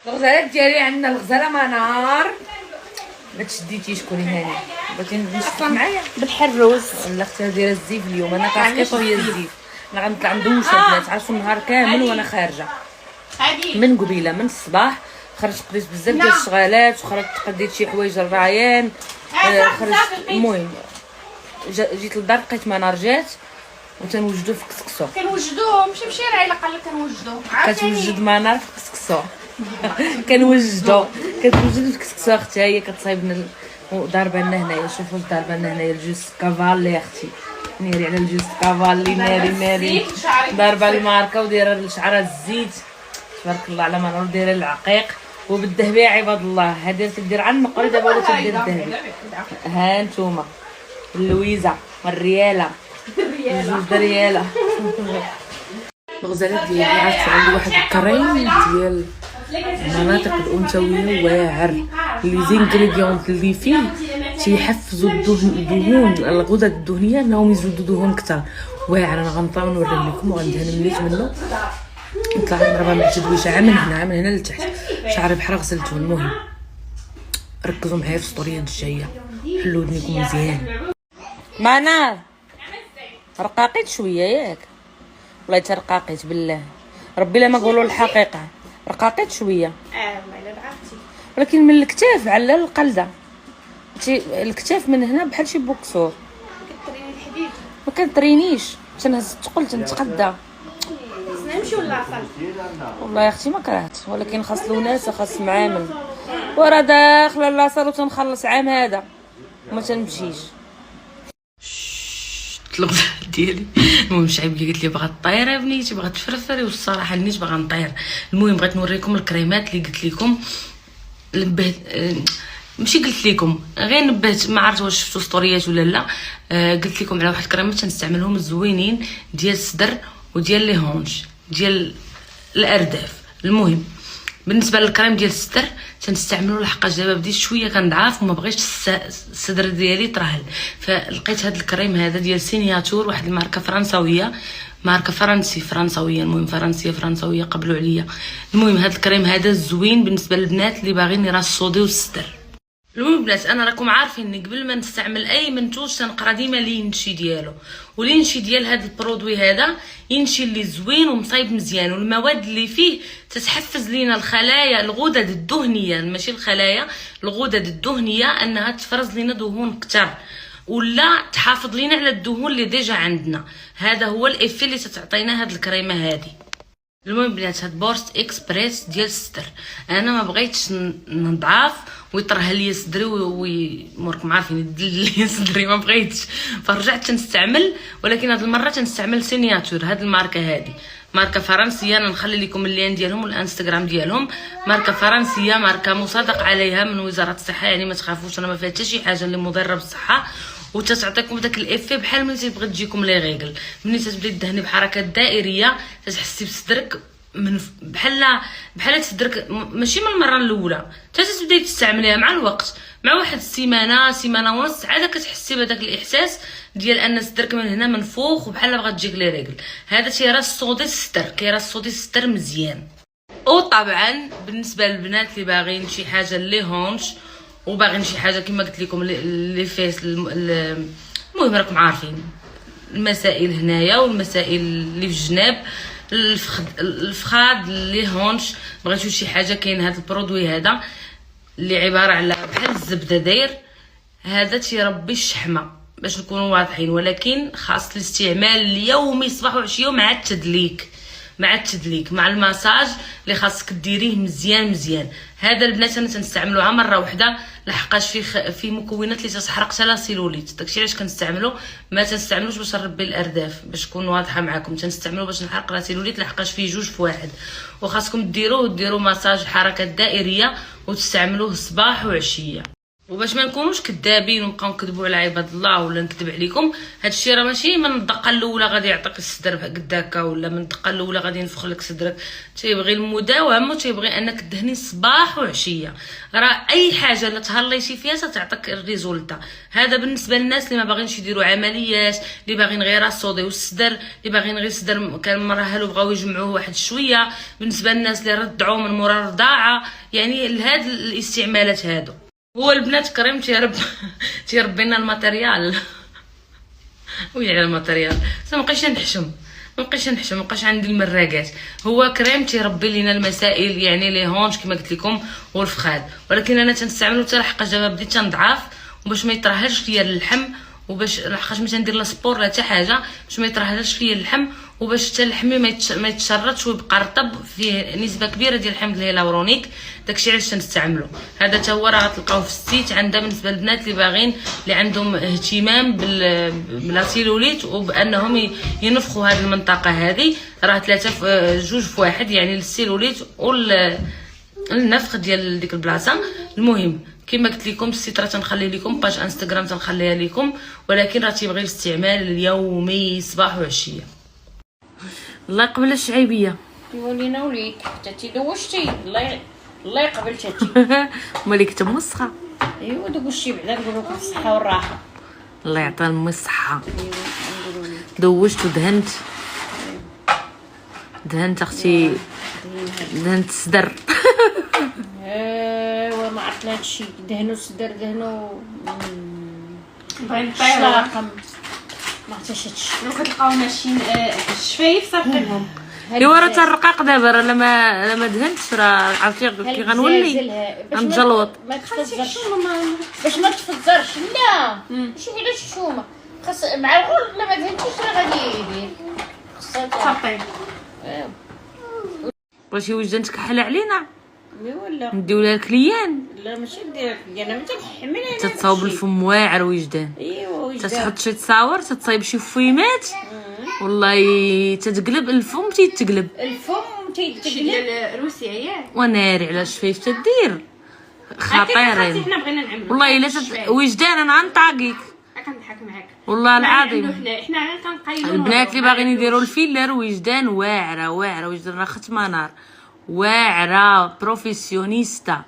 الغزالات ديالي عندنا الغزاله منار. ما تشديتيش كوني هاني، بغيتي نشوف معايا بالحروس ولا اختها دايره الزيف اليوم. انا كنعرف هي الزيف، انا غنطلع ندوش البنات. عرفتوا النهار كامل وانا خارجه من قبيله من الصباح. خرجت قضيت بزاف ديال الشغالات وخرجت قضيت شي حوايج الرايان. خرجت المهم جيت للدار لقيت منار جات وتنوجدو في كسكسو. كنوجدوه ماشي رايله قال لك كنوجدوه كتوجد منار في كسكسو. كنوجدو كتوجد في كسكسو اختي. هي كتصايبنا ضاربه لنا هنايا. شوفوا ضاربه لنا هنايا الجوز كافالي اختي. نيري على الجوز كافالي ناري ضاربه الماركه ودايره لشعرها الزيت تبارك الله على منار ودايره العقيق وبالذهبيه عباد الله. هادي تدير عن المقري دابا ولا تدير الذهبي. ها نتوما اللويزه والرياله جوج رياله. الغزالات ديالي عرفت عندي واحد الكريم ديال المناطق الانثويه واعر. لي زينغريديونت اللي فيه تيحفزوا الدهون الغدد الدهنيه انهم يزودوا دهون كثر. واعر. انا غنطلع نوري لكم وغندهن مليت منه. نطلع نضربها مع التدويشه من هنا لتحت. شعري بحال غسلته. المهم ركزوا معايا في السطوريات الجايه. حلوا ودنيكم مزيان. منار رقاقيت شويه ياك والله ترقاقيت بالله ربي لا ما قولوا الحقيقه. رقاقيت شويه والله الا بعرفتي. ولكن من الكتاف على القلده. الكتاف من هنا بحال شي بوكسور. كتريني الحديد ما كنطرينيش تنهز الثقل تنتقدى. خصنا نمشيو لاصال. والله يا اختي ما كرهت ولكن خاص الوناسه خاص معامل. ورا داخله لاصال وتنخلص عام هذا وما تنمشيش. الغزال ديالي المهم شعيب اللي قالت لي باغا طير يا بنيتي باغا تفرفري والصراحه نيت باغا نطير. المهم بغيت نوريكم الكريمات اللي قلت لكم. نبهت ماشي قلت لكم غير نبهت ما عرفت واش شفتوا ستوريات ولا لا. قلت لكم على واحد الكريمات تنستعملهم زوينين ديال الصدر وديال لي هونش ديال الارداف. المهم بالنسبه للكريم ديال الصدر تنستعملو لحقاش دابا بديت شويه كنضعف وما بغيتش الصدر ديالي يطرهل. فلقيت هذا الكريم هذا ديال سينياتور واحد الماركه فرنساويه ماركه فرنساويه. المهم فرنساويه قبلوا عليا. المهم هذا الكريم هذا زوين بالنسبه للبنات اللي باغيين يرصوديو الصدر. المهم بنات انا راكم عارفين ان قبل ما نستعمل اي منتوج تنقرا ديما لينشي ديالو. ولينشي ديال هذا البرودوي هذا ينشي اللي زوين ومصايب مزيان والمواد اللي فيه تتحفز لينا الخلايا الغدد الدهنيه ماشي الخلايا الغدد الدهنيه انها تفرز لينا دهون كتر ولا تحافظ لينا على الدهون اللي ديجا عندنا. هذا هو الافي اللي تتعطينا هاد الكريمه هذه. المهم بنات هاد بورست اكسبريس ديال الصدر. انا ما بغيتش نضعف ويطرح لي صدري وموركم عارفين يدل لي صدري ما بغيتش فرجعت تنستعمل. ولكن هاد المره تنستعمل سينياتور. هاد الماركه هذه ماركه فرنسيه. انا نخلي لكم اللين ديالهم والانستغرام ديالهم. ماركه فرنسيه ماركه مصادق عليها من وزاره الصحه يعني ما تخافوش انا ما فيها حتى شي حاجه اللي مضره بالصحه وتتعطيكم داك الافي بحال ملي تبغي تجيكم لي ريغل. ملي تبداي تدهني بحركات دائريه تحسي بصدرك من بحال صدرك ماشي من المره الاولى حتى تبداي تستعمليها مع الوقت. مع واحد سيمانه ونص عاد كتحسي بهذاك الاحساس ديال ان صدرك من هنا منفوخ وبحال بغات تجيك لي ريغل. هذا تيرصودي الصدر كيرصودي الصدر مزيان. وطبعا بالنسبه للبنات اللي باغيين شي حاجه لي هونش وباغيين شي حاجه كما قلت لكم لي فيس. المهم راكم عارفين المسائل هنايا والمسائل اللي في الجناب الفخاد لي هونش. بغيتو شي حاجه كاين هذا البرودوي هذا اللي عباره على بحال الزبده داير. هذا تيربي الشحمه باش نكونوا واضحين ولكن خاص الاستعمال اليومي صباح وعشيه مع التدليك مع المساج اللي خاصك ديريه مزيان. هذا البنات انا تنستعملوها مره واحده لحقاش في مكونات اللي تتحرق حتى لا سيلوليت. داكشي علاش كنستعملو. ما تنستعملوش باش نربي الارداف باش نكون واضحه معكم. تنستعملو باش نحرق لا سيلوليت لحقاش فيه جوج في واحد. وخاصكم ديروا مساج حركات دائريه وتستعملوه صباح وعشيه. وباش ما نكونوش كذابين ونبقاو نكذبوا على عباد الله ولا نكذب عليكم. هادشي راه ماشي من الدقه الاولى غادي يعطيك الصدر قداكا، ولا من الدقه الاولى غادي ينفخ لك صدرك. تيبغي المداومه وتيبغي انك تدهني صباح وعشيه. راه اي حاجه اللي تهليتي فيها تعطيك الريزولتا. هذا بالنسبه للناس اللي ما باغينش يديروا عمليات، اللي باغيين غير يصوديو الصدر، اللي باغيين غير الصدر كان مراهل وبغاو يجمعوه واحد شويه. بالنسبه للناس اللي رضعوا من مورا الرضاعه، يعني لهاد الاستعمالات هادو. هو البنات كريم تيربي لنا الماتيريال ويا الماتيريال. مابقيتش نحشم، مابقاش عندي المراقات. هو كريم تيربي لينا المسائل، يعني لي هونج كما قلت لكم والفخاد. ولكن انا تنستعملو حتى لحقاش دابا بديت تنضعف، وباش ما يطرهاش فيا اللحم، وباش لحقاش ما تندير لا سبور لا حتى حاجه، باش ما يطرهاش فيا اللحم، وباش حتى لحمي ما يتشرطش ويبقى رطب. فيه نسبه كبيره ديال الحمض الهيالورونيك، داكشي علاش تنستعملو. هذا حتى هو راه غتلقاوه في السيت عندها بالنسبه للبنات اللي باغيين، اللي عندهم اهتمام بالسيلوليت وبانهم ينفخوا هذه المنطقه هذه. راه 3 في 2 في 1، يعني السيلوليت والنفخ ديال ديك البلاصه. المهم كما قلت لكم السيت راه تنخلي لكم باج انستغرام تنخليها لكم، ولكن راه تيبغي الاستعمال اليومي صباح وعشيه. الله يقبل الشعيبيه. يولينا وليك حتى دوشتي. الله يقبل تاتي. مالك تمسخه. ايوا دوشتي بعدا نقولوا لك الصحه والراحه. الله يعطي امي الصحه. ايوا نقولوا لك دوشت دهنت اختي، دهنت الصدر. ايوا ما عرفنا هادشي. دهنوا الصدر دهنوا بغينا نطيروا. ما عرفتش هادشي. لو كتلقاو ماشيين الشفايف صافيهم. ايوا راه ترقاق دابا، راه لما دهنتش راه عرفتي كي غنولي غنجلوط. ما تفزرش باش ما تفزرش. لا شوفي علاش الشومه خاص مع الغول. لا ما دهنتيش راه غادي يدير خاصها صافي. بغيتي وجدان تكحل علينا ايوا لا نديو لها الكليان. لا ماشي ندير انا ما تنحمل انا. تتصاوب الفم واعر وجدان، ايوا وجدان تتحط شي تصاور، تتصايب شي فويمات، والله تتقلب الفم تيتقلب. الفم شي تيتقلب ديال روسيا ياك. وناري على الشفايف تدير خطيرين. حنا بغينا نعملو والله الا وجدان انا غنطاقيك كنضحك معاك. والله العظيم. حنا كنقيدو البنات اللي باغيين يديروا الفيلر وجدان واعره وجدان راه ختمه نار واعره بروفيسيونيستا.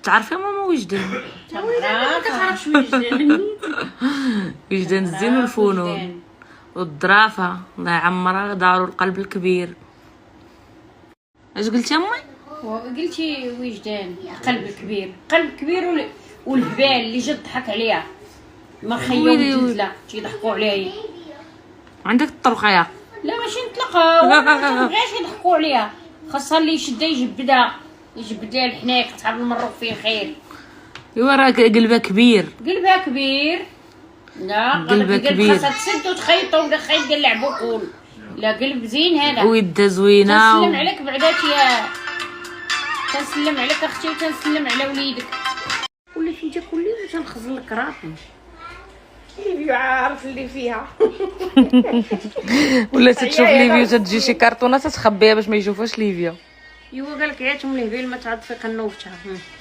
تعرفي ماما وجدان؟ ما كتعرفش وجدان. وجدان الزين والفنون والظرافه الله يعمرها داروا القلب الكبير. اش قلتي امي؟ قلتي وجدان قلب كبير والهبال اللي جد ضحك عليها ما خيو لا تيضحكوا عليها. عندك الطرقيه؟ لا ماشي نطلقها ما تبغيش يضحكوا عليها. خاصها اللي يشدها يجبدها لها الحناك تعرف المروق فيه خير. ايوا راه قلبها كبير. لا قلبها كبير خاصها تسد وتخيطوا ولا خيط ديال لعبوا كول. لا قلب زين هذا ويدها زوينه. تنسلم عليك بعداتي يا تنسلم عليك اختي وتنسلم على وليدك. وليت انت كل يوم تنخزن لك راسي. ليبيو عارف اللي فيها. ولا تشوف ليبيا تجي شي كرتونه تتخبيها باش ما يشوفوش ليبيا. ايوا قالك عياتهم الهبيل ما تعرف في قنوفتها.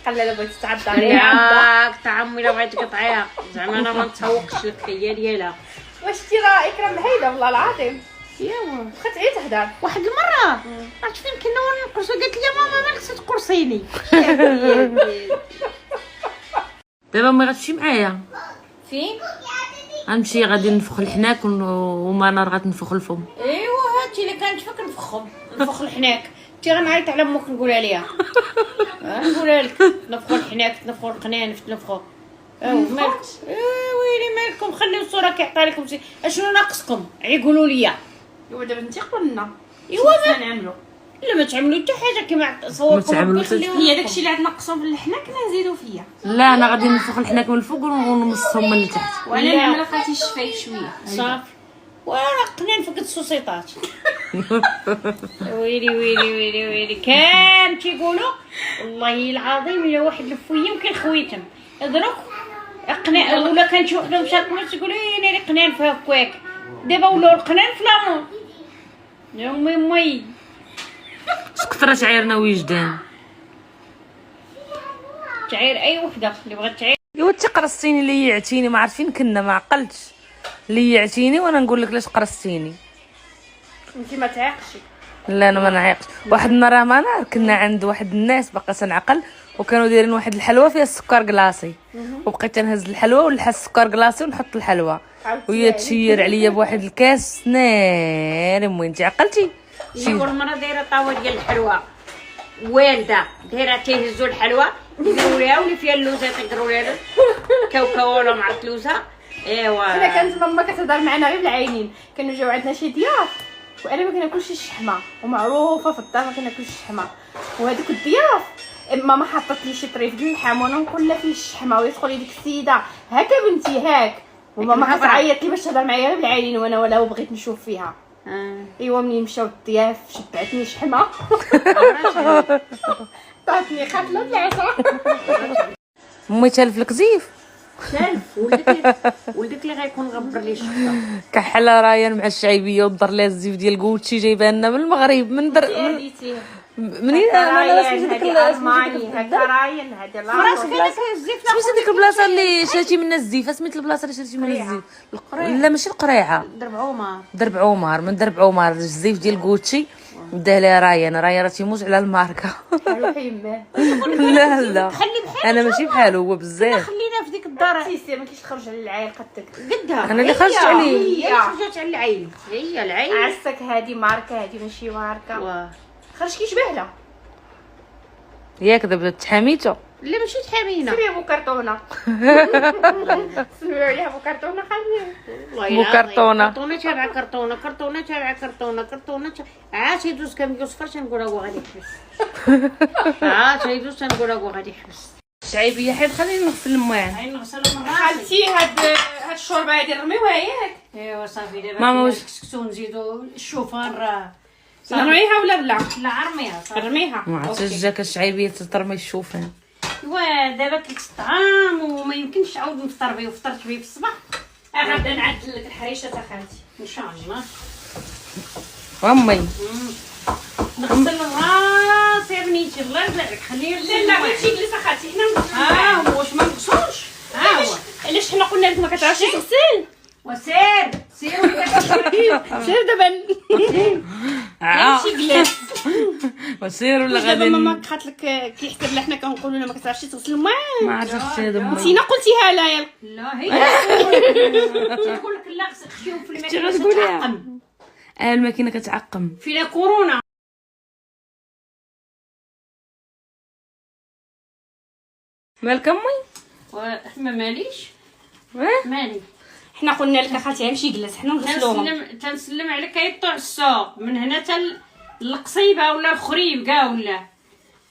قال لا بغيتي تعض عليها. ياك تا عمي الا بغيتي تقطعيها زعما انا ما نتسوقش لك هي ديالها. واش تي راه اكرام هيدا والله العظيم. ايوا بقات غير تهدر. واحد المره عرفت فين كنا وانا نقرص قالت لي ماما مالك تقرصيني. دابا ما غتمشي معايا فين؟ غنمشي غادي نفخ الحناك وما نار غتنفخ الفم. ايوا هاتي اللي كانت فكر نفخ الحناك. تي غنعيط على امك نقولها ليها. نقولها لك تنفخوا الحناك تنفخوا القنان تنفخوا. مالك ويلي مالكم خليو الصوره كيعطي لكم اشنو ناقصكم قولوا لي. ايوا دابا انت قبلنا. ايوا ما نعملو. لا ما تعملوا حتى حاجه كما صوركم هي داكشي اللي عاد نقصوا في الحناك نزيدو فيا. لا انا غادي نفخ الحناك من الفوق ونمصهم من التحت. وانا نعمل خالتي الشفايف شويه صافي. وانا قنان فقد السوسيطات. ويلي كان تيقولوا والله العظيم الا واحد الفويه يمكن خويتهم ادرك قنان ولا كانت وحده مشات مات تقول لي انا قنان في هكاك. دابا ولاو القنان في لامون يا امي سكترات عيرنا وجدان. تعاير اي وحده اللي بغات تعاير. ايوا انت قرصتيني اللي يعتيني، ما عارفين كنا ما عقلتش اللي يعتيني وانا نقول لك علاش قرصتيني. انت ما تعيقش. لا انا ما نعيقش. واحد النهار ما نهار كنا عند واحد الناس باقا تنعقل، وكانوا دايرين واحد الحلوه فيها السكر كلاصي، وبقيت تنهز الحلوه ونلحس السكر كلاصي ونحط الحلوه، وهي تشير عليا بواحد الكاس ناري. امي انت عقلتي شي المره دايره طاوه ديال الحلوه والده دايره تيهزوا الحلوه يديروا ليها واللي فيها اللوزه تيقروا ليها كاوكاو ولا مع اللوزه. ايوا حنا كانت ماما كتهضر معنا غير بالعينين، كانوا جاو عندنا شي ضياف وانا ما كناكلش الشحمه، ومعروفه في الدار ما كناكلش الشحمه، وهذوك الضياف ماما حطت لي شي طريف ديال اللحم وانا نقول لها فيه الشحمه، ويدخل لي ديك السيده هكا بنتي هاك، وماما كتعيط لي باش تهضر معايا غير بالعينين وانا ولا بغيت نشوف فيها. ايوا منين مشاو الضياف شبعتني شحمه عطاتني خاتله بالعصا. امي تالف لك زيف سالف ولدك اللي غيكون غبر لي الشفطه كحل رايان مع الشعيبيه ودر لها الزيف ديال كوتشي جايبها لنا من المغرب من منين انا سميت ديك هكا راين هذا لا سميت ديك البلاصه اللي شريتي منها الزيف، سميت البلاصه اللي شريتي منها الزيف. لا ماشي القريعه، درب عمر من درب عمر الزيف ديال كوتشي داه لها رايان راه تيموت على الماركه. لا خلي بحال انا ماشي بحالو هو بزاف. خلينا في ديك الدار سيسي ما كاينش خرج على العيال قدك قدها انا اللي خرجت عليه. هي خرجت على العين، هي العين عسك هذه ماركه هذه ماشي ماركه خرج كيشبه لها ياك دابا تحاميتو. لا ماشي تحامينا سمي ابو كرتونه سميو عليها ابو كرتونه خليه مو كرتونه كرتونه تابع كرتونه كرتونه تابع كرتونه كرتونه عاد يدوز كم يوسفر تنقول هو غادي يحبس عاد يدوز تنقول هو غادي يحبس. شعيبيه حيت خليني نغسل الماء. نغسل خالتي هاد الشوربه هادي نرميوها ياك. ايوا صافي دابا ماما واش كسكسو نزيدو الشوفان نرميها ولا لا؟ لا عرميها صافي نرميها. ما عرفتش جاك الشعيبيه ترمي الشوفان. ايوا دابا كلت الطعام وما يمكنش عاود نفطر به وفطرت به في الصباح. غدا نعدل لك الحريشه تاع خالتي ان شاء الله. امي نغسل راسي يا بنيتي الله يرضي عليك خليه لا لا ماشي جلس اخاتي حنا نغسلو. واش ما نغسلوش هو علاش حنا قلنا لك ما كتعرفش تغسل؟ وسير سير سير دابا ماشي جلس. وسير ولا دابا غادي ماما قالت لك كيحسب لنا حنا كنقولوا لها ما كتعرفش تغسل الماء. ما عرفتش هذا امي. نتينا قلتيها لا يا لا هي تقول لك لا خشيو في كنتي الماء غتقوليها. تعقم الماكينه كتعقم. في لا كورونا. مالك امي؟ ما ماليش مالي. حنا قلنا لك اخاتي ماشي جلس حنا نغسلوهم. تنسلم عليك يطلع السوق من هنا القصيبه ولا الخريب كاع ولا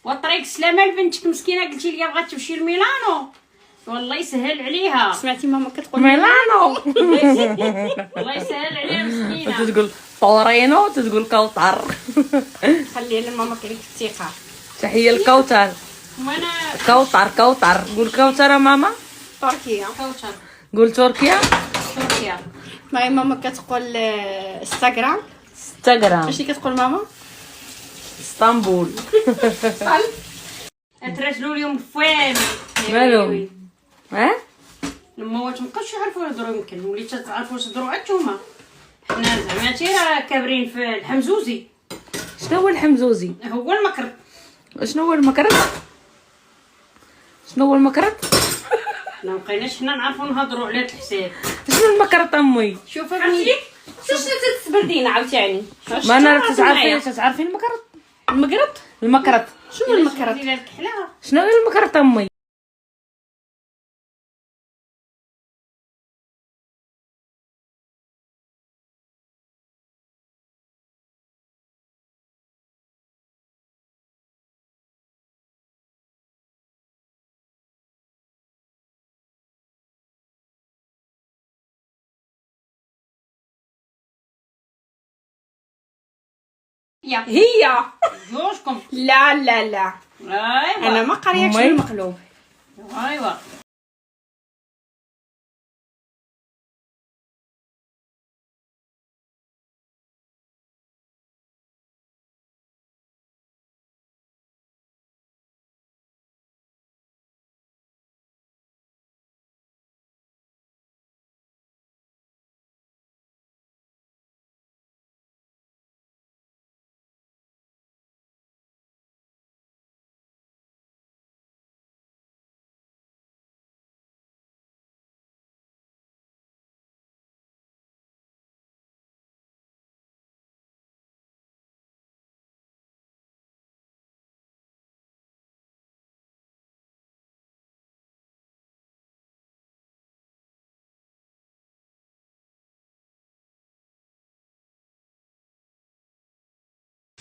وطريق سلامه لبنتك مسكينه قلتي لي بغات تمشي لميلانو والله يسهل عليها. سمعتي ماما كتقول ميلانو الله يسهل عليها مسكينه. تقول طورينو تقول كوثر. خليها لماما كليك الثقه. تحيه الكوثر. وانا كوثر قول كوثر ماما. تركيا كوثر قول تركيا. تركيا. معي ماما كتقول انستغرام. انستغرام. اش كتقول ماما؟ اسطنبول. اترجلوا اليوم فين مالهم؟ ها لما واش مابقاوش يعرفوا يهضروا يمكن وليت تعرفوا تهضروا عندكم. حنا زعما راه كابرين في الحمزوزي. شنو هو الحمزوزي؟ هو المكر. شنو هو المكرت؟ شنو هو المكرت؟ ما بقيناش حنا نعرفوا نهضروا على هذا الحساب. شنو المكرت امي؟ شوف بنتي شوف تتبردينا عاوتاني. ما انا راك تعرفين المكرت؟ المقرط المكرت شنو المكرط؟ ديال الكحله. شنو هو المكرت امي؟ هي جوجكم. لا لا لا ايوا انا ما قريتش أمي. المقلوب. ايوا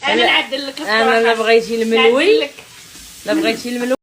انا نعدل لك انا لا بغيتي الملوي لا بغيتي الملوي